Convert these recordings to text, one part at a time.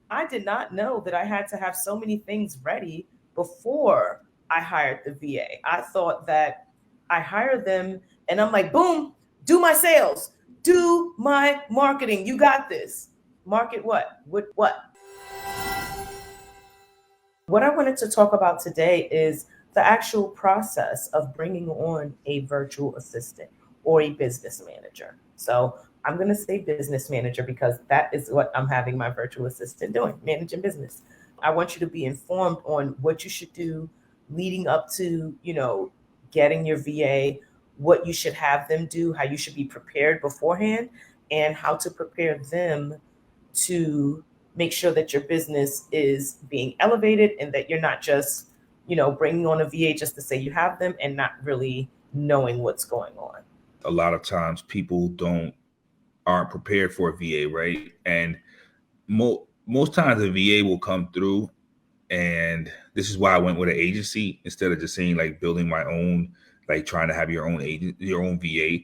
I did not know that I had to have so many things ready before I hired the VA. I thought that I hired them and I'm like, boom, do my sales, do my marketing. You got this. Market what? What? What I wanted to talk about today is the actual process of bringing on a virtual assistant or a business manager. So I'm going to say business manager because that is what I'm having my virtual assistant doing, managing business. I want you to be informed on what you should do leading up to, getting your VA, what you should have them do, how you should be prepared beforehand, and how to prepare them to make sure that your business is being elevated and that you're not just, bringing on a VA just to say you have them and not really knowing what's going on. A lot of times people don't aren't prepared for a VA, right? And most times a VA will come through, and this is why I went with an agency instead of just saying like building my own, like trying to have your own agent, your own VA,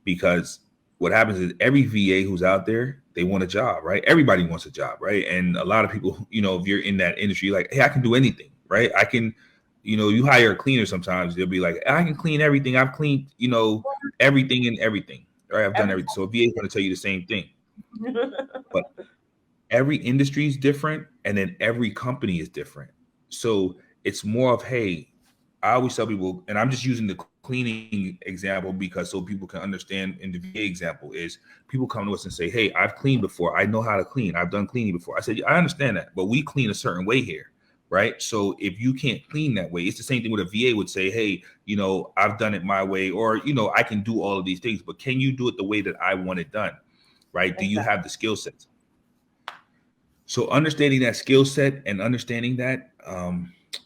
because what happens is every VA who's out there, they want a job, right? Everybody wants a job, right? And a lot of people, if you're in that industry, like, hey, I can do anything, right? I can, you hire a cleaner sometimes, they'll be like, I can clean everything. I've cleaned, everything and everything, right? I've done Every- everything. So a VA is going to tell you the same thing. But every industry is different, and then every company is different. So it's more of, hey, I always tell people, and I'm just using the cleaning example because so people can understand. In the VA example is people come to us and say, hey, I've cleaned before, I know how to clean, I've done cleaning before. I said, yeah, I understand that, but we clean a certain way here, right? So if you can't clean that way, it's the same thing with a VA would say, hey, I've done it my way, or I can do all of these things, but can you do it the way that I want it done, right? Do you exactly. have the skill sets? So understanding that skill set and understanding that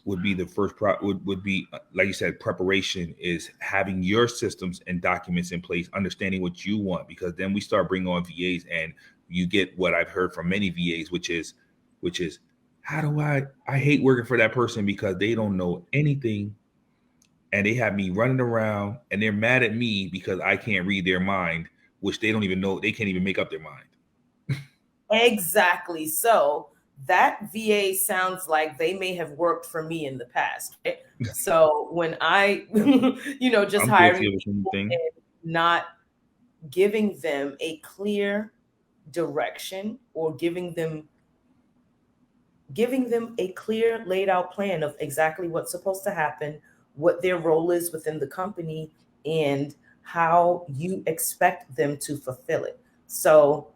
would be the first would be like you said, preparation is having your systems and documents in place, understanding what you want, because then we start bringing on VAs, and you get what I've heard from many VAs, which is how do I hate working for that person because they don't know anything, and they have me running around, and they're mad at me because I can't read their mind, which they don't even know, they can't even make up their mind. Exactly. So that VA sounds like they may have worked for me in the past. Right? So when I, just I'm hiring guilty of the same people thing. and not giving them a clear direction or giving them a clear laid out plan of exactly what's supposed to happen, what their role is within the company, and how you expect them to fulfill it. So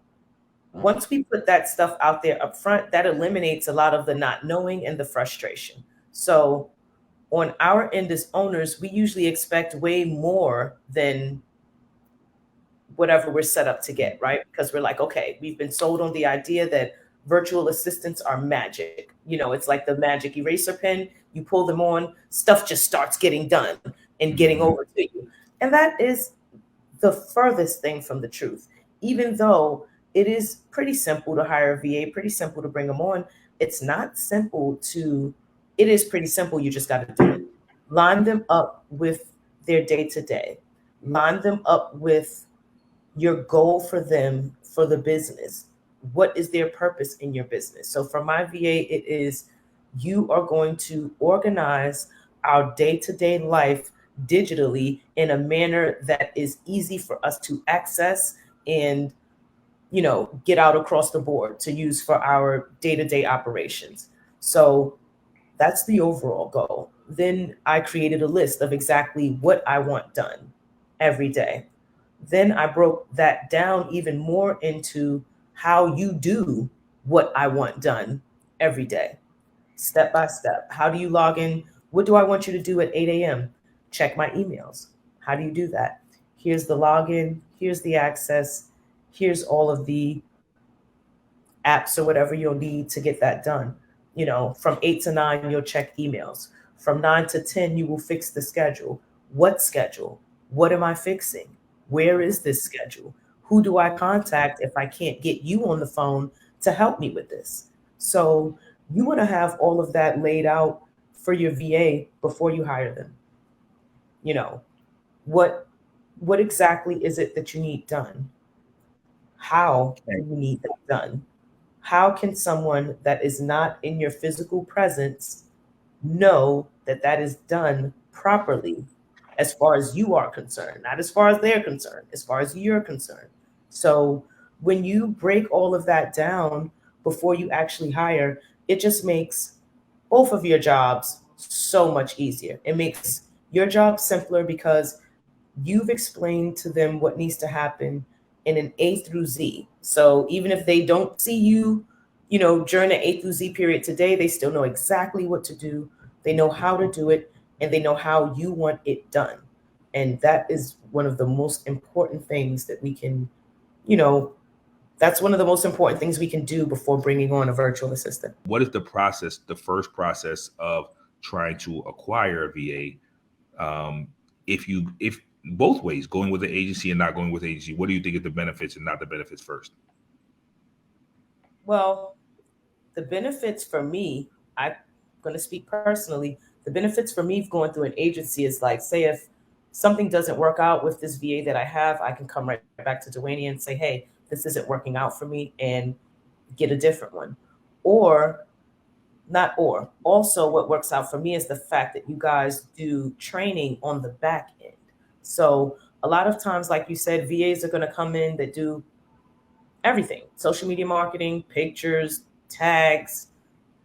once we put that stuff out there up front, that eliminates a lot of the not knowing and the frustration. So on our end as owners, we usually expect way more than whatever we're set up to get, right? Because we're like, okay, we've been sold on the idea that virtual assistants are magic. It's like the magic eraser pen. You pull them on, stuff just starts getting done and getting Mhm. over to you. And that is the furthest thing from the truth. Even though it is pretty simple to hire a VA, pretty simple to bring them on, it's not simple to, it is pretty simple. You just got to do it. Line them up with their day to day, line them up with your goal for them for the business. What is their purpose in your business? So for my VA, it is you are going to organize our day to day life digitally in a manner that is easy for us to access and get out across the board to use for our day to day operations. So that's the overall goal. Then I created a list of exactly what I want done every day. Then I broke that down even more into how you do what I want done every day, step by step. How do you log in? What do I want you to do at 8 a.m.? Check my emails. How do you do that? Here's the login, here's the access, here's all of the apps or whatever you'll need to get that done. From 8 to 9, you'll check emails. From 9 to 10, you will fix the schedule. What schedule? What am I fixing? Where is this schedule? Who do I contact if I can't get you on the phone to help me with this? So you want to have all of that laid out for your VA before you hire them. You know, what what exactly is it that you need done? How do And you need that done? How can someone that is not in your physical presence know that that is done properly as far as you are concerned, not as far as they're concerned, as far as you're concerned? So when you break all of that down before you actually hire, it just makes both of your jobs so much easier. It makes your job simpler because you've explained to them what needs to happen in an A through Z. So even if they don't see you, during the A through Z period today, they still know exactly what to do. They know how to do it, and they know how you want it done. And that is one of the most important things that we can, you know, that's one of the most important things we can do before bringing on a virtual assistant. What is the process, the first process of trying to acquire a VA? If both ways, going with the agency and not going with the agency, what do you think is the benefits and not the benefits first? Well, the benefits for me, I'm going to speak personally. The benefits for me going through an agency is like, say, if something doesn't work out with this VA that I have, I can come right back to Dwayne and say, hey, this isn't working out for me, and get a different one. Or, not or, also what works out for me is the fact that you guys do training on the back end. So, a lot of times, like you said, VAs are going to come in that do everything: social media marketing, pictures, tags,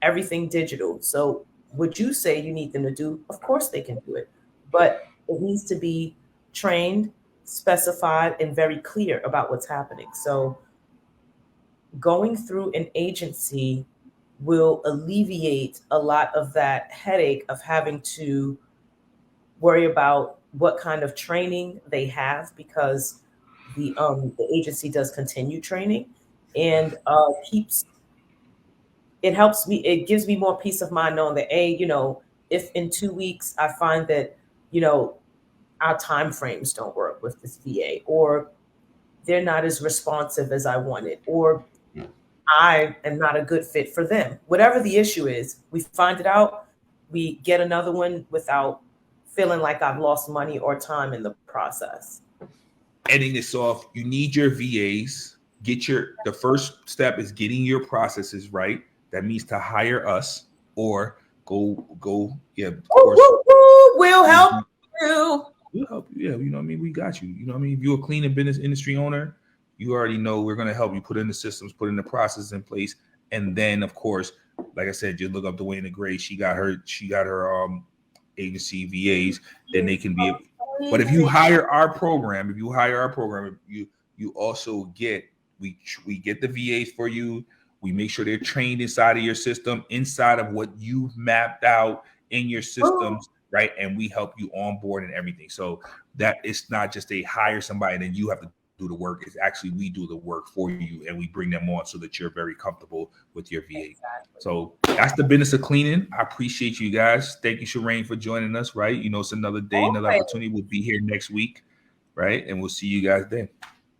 everything digital. So, would you say you need them to do? Of course, they can do it, but it needs to be trained, specified, and very clear about what's happening. So, going through an agency will alleviate a lot of that headache of having to worry about what kind of training they have, because the agency does continue training, and keeps it helps me, it gives me more peace of mind knowing that, if in 2 weeks I find that, you know our time frames don't work with this VA, or they're not as responsive as I wanted, or I am not a good fit for them, whatever the issue is, we find it out, we get another one without feeling like I've lost money or time in the process. Ending this off, you need your VAs. The first step is getting your processes right. That means to hire us or go. Yeah, of course. We'll help you. We'll help you. Yeah, you know what I mean? We got you. You know what I mean? If you're a cleaning business industry owner, you already know we're going to help you put in the systems, put in the processes in place. And then, of course, like I said, you look up Dwayne Gray. She got her agency VAs. Then they can be. But if you hire our program, you also get we get the VAs for you. We make sure they're trained inside of your system, inside of what you've mapped out in your systems, right? And we help you on board and everything. So that it's not just a hire somebody and then you have to do the work. It's actually we do the work for you and we bring them on so that you're very comfortable with your VA. Exactly. So that's the business of cleaning. I appreciate you guys. Thank you, Shireen, for joining us, right? It's another day, another opportunity. We'll be here next week, right? And we'll see you guys then.